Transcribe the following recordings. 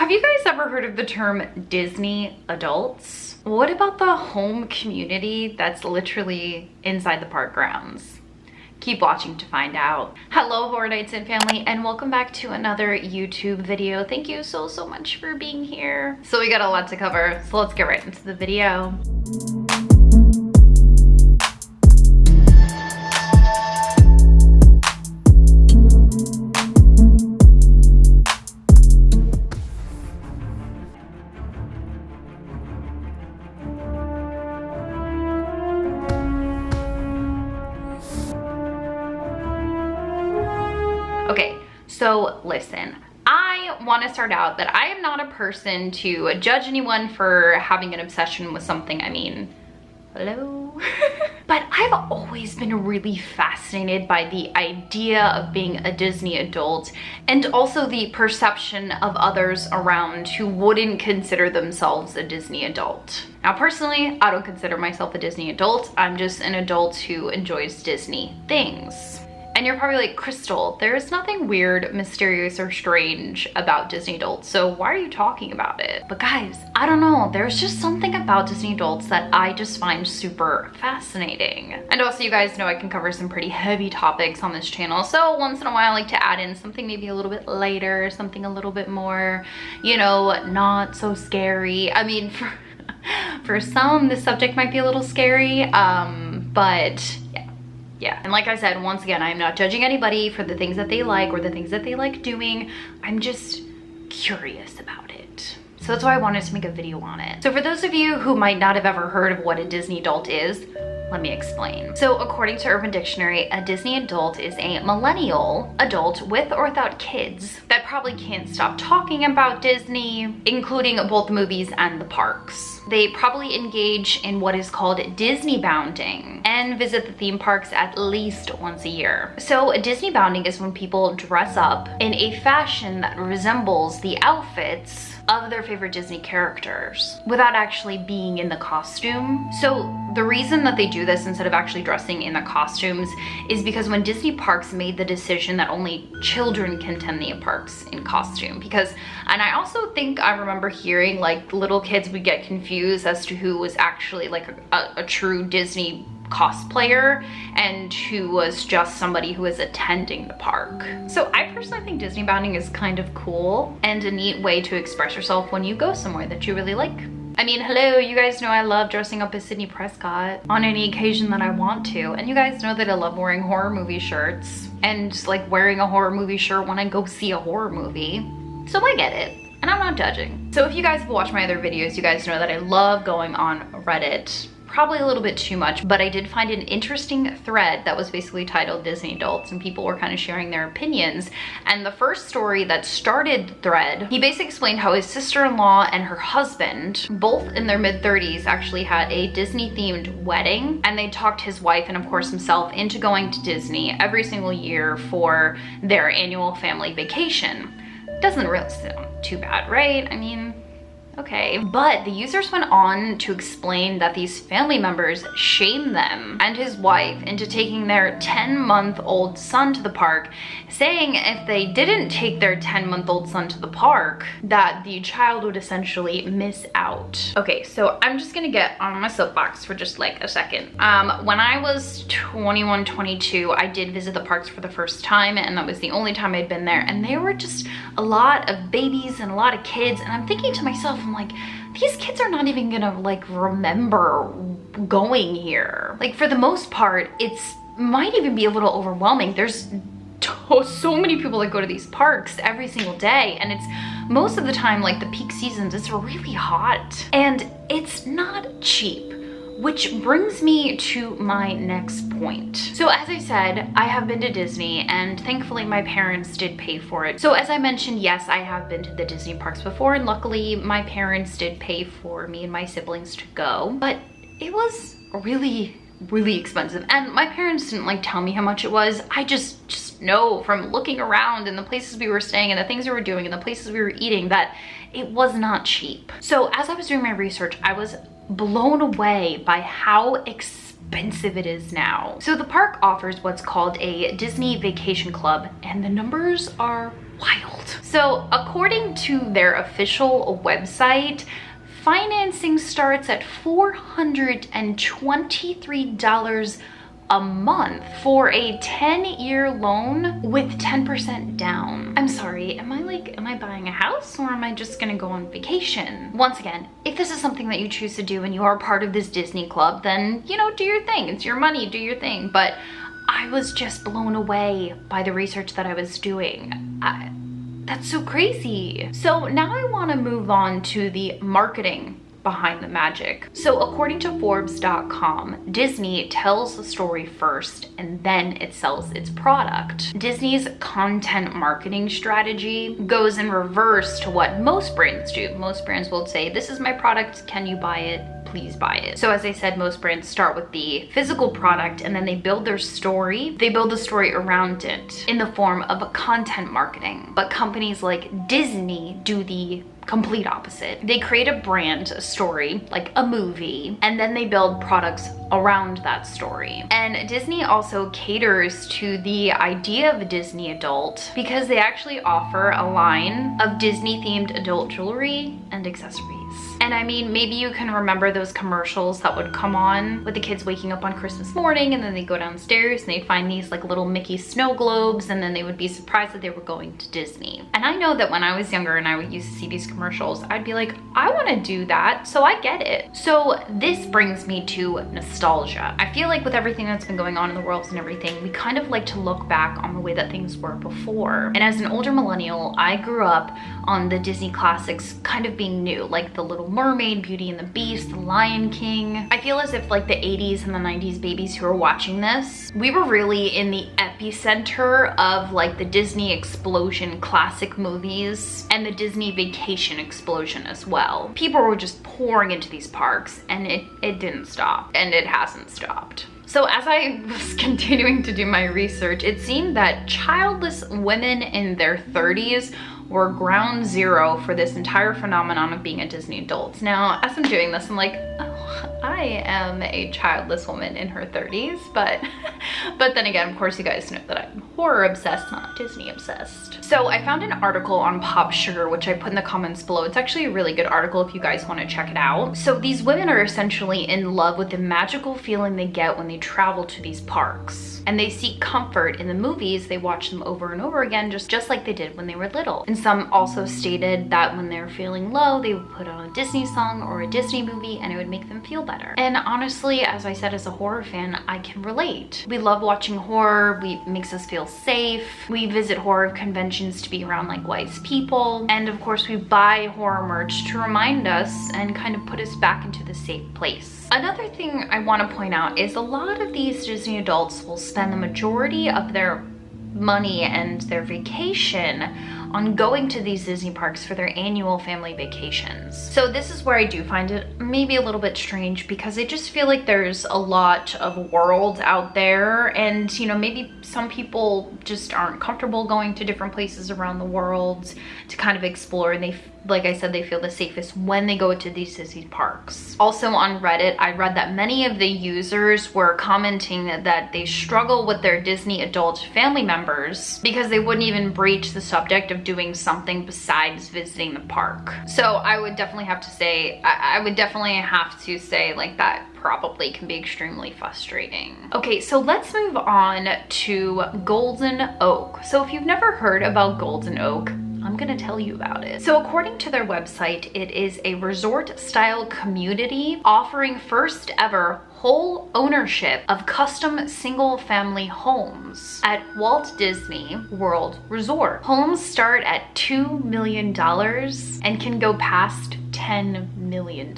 Have you guys ever heard of the term Disney adults? What about the home community that's literally inside the park grounds? Keep watching to find out. Hello Horror Nights and family, and welcome back to another YouTube video. Thank you so much for being here. So we got a lot to cover, so let's get right into the video. Okay, so listen, I want to start out that I am not a person to judge anyone for having an obsession with something. I mean, hello? But I've always been really fascinated by the idea of being a Disney adult, and also the perception of others around who wouldn't consider themselves a Disney adult. Now personally, I don't consider myself a Disney adult. I'm just an adult who enjoys Disney things. And you're probably like, Crystal, there's nothing weird, mysterious, or strange about Disney adults, so why are you talking about it? But guys, I don't know, there's just something about Disney adults that I just find super fascinating. And also, you guys know I can cover some pretty heavy topics on this channel, so once in a while I like to add in something maybe a little bit lighter, something a little bit more, you know, not so scary. I mean, for some, this subject might be a little scary, but yeah, and like I said, once again, I'm not judging anybody for the things that they like or the things that they like doing. I'm just curious about it. So that's why I wanted to make a video on it. So for those of you who might not have ever heard of what a Disney adult is, let me explain. So according to Urban Dictionary, a Disney adult is a millennial adult with or without kids that probably can't stop talking about Disney, including both the movies and the parks. They probably engage in what is called Disney bounding and visit the theme parks at least once a year. So Disney bounding is when people dress up in a fashion that resembles the outfits of their favorite Disney characters without actually being in the costume. So the reason that they do this instead of actually dressing in the costumes is because when Disney parks made the decision that only children can attend the parks in costume, and I also think I remember hearing like little kids would get confused as to who was actually like a true Disney cosplayer and who was just somebody who was attending the park. So I personally think Disney bounding is kind of cool and a neat way to express yourself when you go somewhere that you really like. I mean, hello, you guys know I love dressing up as Sydney Prescott on any occasion that I want to, and you guys know that I love wearing horror movie shirts and like wearing a horror movie shirt when I go see a horror movie. So I get it, and I'm not judging. So if you guys have watched my other videos, you guys know that I love going on Reddit. Probably a little bit too much, but I did find an interesting thread that was basically titled Disney Adults, and people were kind of sharing their opinions. And the first story that started the thread, he basically explained how his sister-in-law and her husband, both in their mid-30s, actually had a Disney-themed wedding, and they talked his wife and of course himself into going to Disney every single year for their annual family vacation. Doesn't really sound too bad, right? I mean, okay, but the users went on to explain that these family members shamed them and his wife into taking their 10-month-old son to the park, saying if they didn't take their 10-month-old son to the park, that the child would essentially miss out. Okay, so I'm just gonna get on my soapbox for just like a second. When I was 21, 22, I did visit the parks for the first time, and that was the only time I'd been there, and there were just a lot of babies and a lot of kids, and I'm thinking to myself, I'm like, these kids are not even gonna like remember going here. Like for the most part, might even be a little overwhelming. There's so many people that go to these parks every single day, and it's most of the time like the peak seasons, it's really hot and it's not cheap. Which brings me to my next point. So as I said, I have been to Disney, and thankfully my parents did pay for it. So as I mentioned, yes, I have been to the Disney parks before, and luckily my parents did pay for me and my siblings to go, but it was really expensive. And my parents didn't like tell me how much it was. I just know from looking around and the places we were staying and the things we were doing and the places we were eating that it was not cheap. So as I was doing my research, I was blown away by how expensive it is now. So the park offers what's called a Disney Vacation Club, and the numbers are wild. So according to their official website, financing starts at $423 a month for a 10-year loan with 10% down. I'm sorry, am I buying a house, or am I just gonna go on vacation? Once again, if this is something that you choose to do and you are part of this Disney club, then, you know, do your thing. It's your money, do your thing. But I was just blown away by the research that I was doing. That's so crazy. So now I wanna move on to the marketing behind the magic. So according to Forbes.com, Disney tells the story first and then it sells its product. Disney's content marketing strategy goes in reverse to what most brands do. Most brands will say, this is my product, can you buy it? Please buy it. So as I said, most brands start with the physical product and then they build their story. They build the story around it in the form of a content marketing. But companies like Disney do the complete opposite. They create a brand, a story, like a movie, and then they build products around that story. And Disney also caters to the idea of a Disney adult because they actually offer a line of Disney-themed adult jewelry and accessories. And I mean, maybe you can remember those commercials that would come on with the kids waking up on Christmas morning and then they go downstairs and they'd find these like little Mickey snow globes, and then they would be surprised that they were going to Disney. And I know that when I was younger and I used to see these commercials, I'd be like, I want to do that, so I get it. So this brings me to nostalgia. I feel like with everything that's been going on in the world and everything, we kind of like to look back on the way that things were before. And as an older millennial, I grew up on the Disney classics kind of being new, like The Little Mermaid, Beauty and the Beast, The Lion King. I feel as if like the 80s and the 90s babies who are watching this, we were really in the epicenter of like the Disney explosion classic movies and the Disney vacation explosion as well. People were just pouring into these parks and it didn't stop, and it hasn't stopped. So as I was continuing to do my research, it seemed that childless women in their 30s were ground zero for this entire phenomenon of being a Disney adult. Now, as I'm doing this, I'm like, oh, I am a childless woman in her 30s, but then again, of course, you guys know that I'm horror obsessed, not Disney obsessed. So I found an article on Pop Sugar, which I put in the comments below. It's actually a really good article if you guys want to check it out. So these women are essentially in love with the magical feeling they get when they travel to these parks. And they seek comfort in the movies. They watch them over and over again, just like they did when they were little. And some also stated that when they're feeling low, they would put on a Disney song or a Disney movie and it would make them feel better. And honestly, as I said, as a horror fan, I can relate. We love watching horror. It makes us feel safe. We visit horror conventions to be around like wise people. And of course, we buy horror merch to remind us and kind of put us back into the safe place. Another thing I want to point out is a lot of these Disney adults will spend the majority of their money and their vacation on going to these Disney parks for their annual family vacations. So this is where I do find it maybe a little bit strange, because I just feel like there's a lot of world out there, and you know, maybe some people just aren't comfortable going to different places around the world to kind of explore, and like I said, they feel the safest when they go to these Disney parks. Also on Reddit, I read that many of the users were commenting that they struggle with their Disney adult family members because they wouldn't even breach the subject of doing something besides visiting the park. So I would definitely have to say, like that probably can be extremely frustrating. Okay, so let's move on to Golden Oak. So if you've never heard about Golden Oak, I'm gonna tell you about it. So according to their website, it is a resort style community offering first ever whole ownership of custom single family homes at Walt Disney World Resort. Homes start at $2 million and can go past $10 million.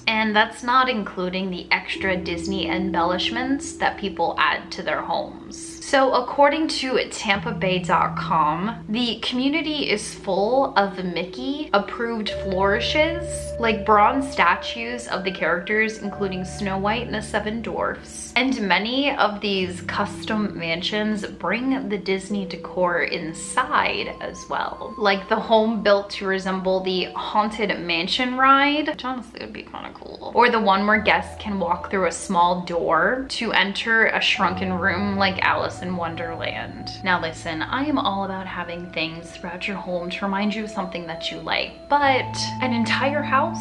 And that's not including the extra Disney embellishments that people add to their homes. So according to TampaBay.com, the community is full of Mickey approved flourishes, like bronze statues of the characters, including Snow White and the Seven Dwarfs. And many of these custom mansions bring the Disney decor inside as well. Like the home built to resemble the Haunted Mansion ride, which honestly would be kind of cool. Or the one where guests can walk through a small door to enter a shrunken room like Alice Alice in Wonderland. Now listen, I am all about having things throughout your home to remind you of something that you like, but an entire house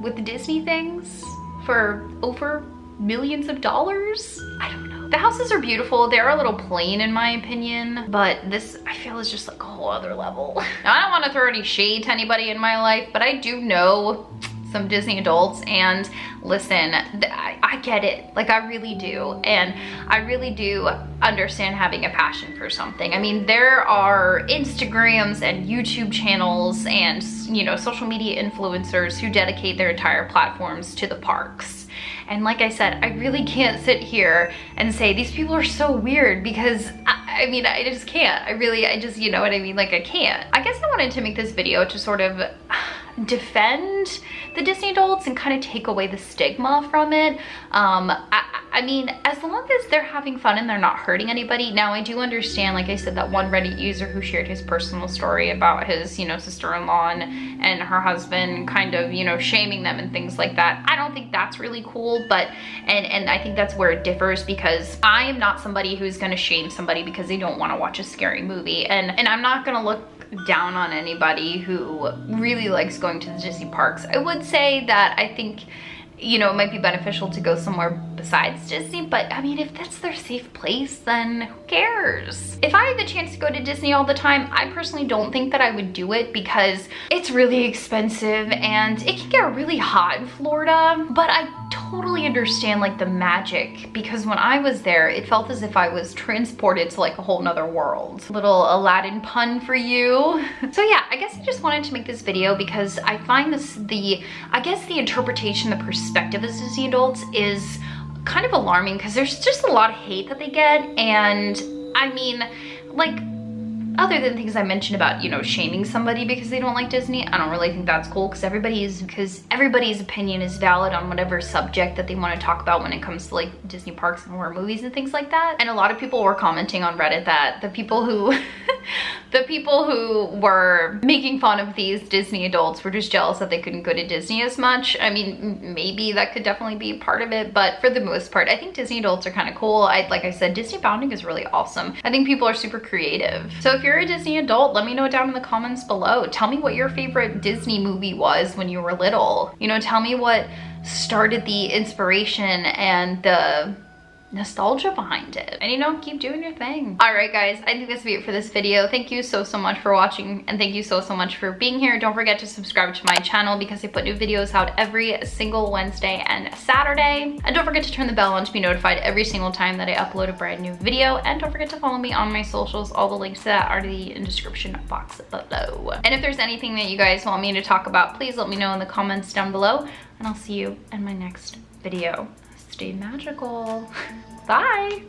with Disney things for over millions of dollars? I don't know. The houses are beautiful. They're a little plain in my opinion, but this I feel is just like a whole other level. Now I don't want to throw any shade to anybody in my life, but I do know some Disney adults, and listen, I get it. Like, I really do. And I really do understand having a passion for something. I mean, there are Instagrams and YouTube channels and, you know, social media influencers who dedicate their entire platforms to the parks. And like I said, I really can't sit here and say these people are so weird, because I mean, I just can't. I just, you know what I mean? Like, I can't. I guess I wanted to make this video to sort of defend the Disney adults and kind of take away the stigma from it. I mean, as long as they're having fun and they're not hurting anybody. Now, I do understand, like I said, that one Reddit user who shared his personal story about his, you know, sister-in-law and her husband kind of, you know, shaming them and things like that. I don't think that's really cool, but, and I think that's where it differs, because I am not somebody who's gonna shame somebody because they don't wanna watch a scary movie. And I'm not gonna look down on anybody who really likes going to the Disney parks. I would say that I think, you know, it might be beneficial to go somewhere besides Disney, but I mean, if that's their safe place, then who cares? If I had the chance to go to Disney all the time, I personally don't think that I would do it, because it's really expensive and it can get really hot in Florida. But I totally understand like the magic, because when I was there, it felt as if I was transported to like a whole nother world. Little Aladdin pun for you. So yeah, I guess I just wanted to make this video because I find this, I guess the interpretation, the perspective as Disney adults is kind of alarming, because there's just a lot of hate that they get. And I mean, like, other than things I mentioned about, you know, shaming somebody because they don't like Disney, I don't really think that's cool, because everybody's opinion is valid on whatever subject that they want to talk about when it comes to like Disney parks and horror movies and things like that. And a lot of people were commenting on Reddit that the people who were making fun of these Disney adults were just jealous that they couldn't go to Disney as much. I mean, maybe that could definitely be part of it, but for the most part, I think Disney adults are kind of cool. Like I said, Disney bounding is really awesome. I think people are super creative. So if you're a Disney adult, let me know down in the comments below. Tell me what your favorite Disney movie was when you were little. You know, tell me what started the inspiration and the nostalgia behind it, and you know, keep doing your thing. All right guys, I think this will be it for this video. Thank you so much for watching, and thank you so much for being here. Don't forget to subscribe to my channel, because I put new videos out every single Wednesday and Saturday. And don't forget to turn the bell on to be notified every single time that I upload a brand new video. And don't forget to follow me on my socials. All the links to that are in the description box below. And if there's anything that you guys want me to talk about, please let me know in the comments down below, and I'll see you in my next video. Stay magical. Bye.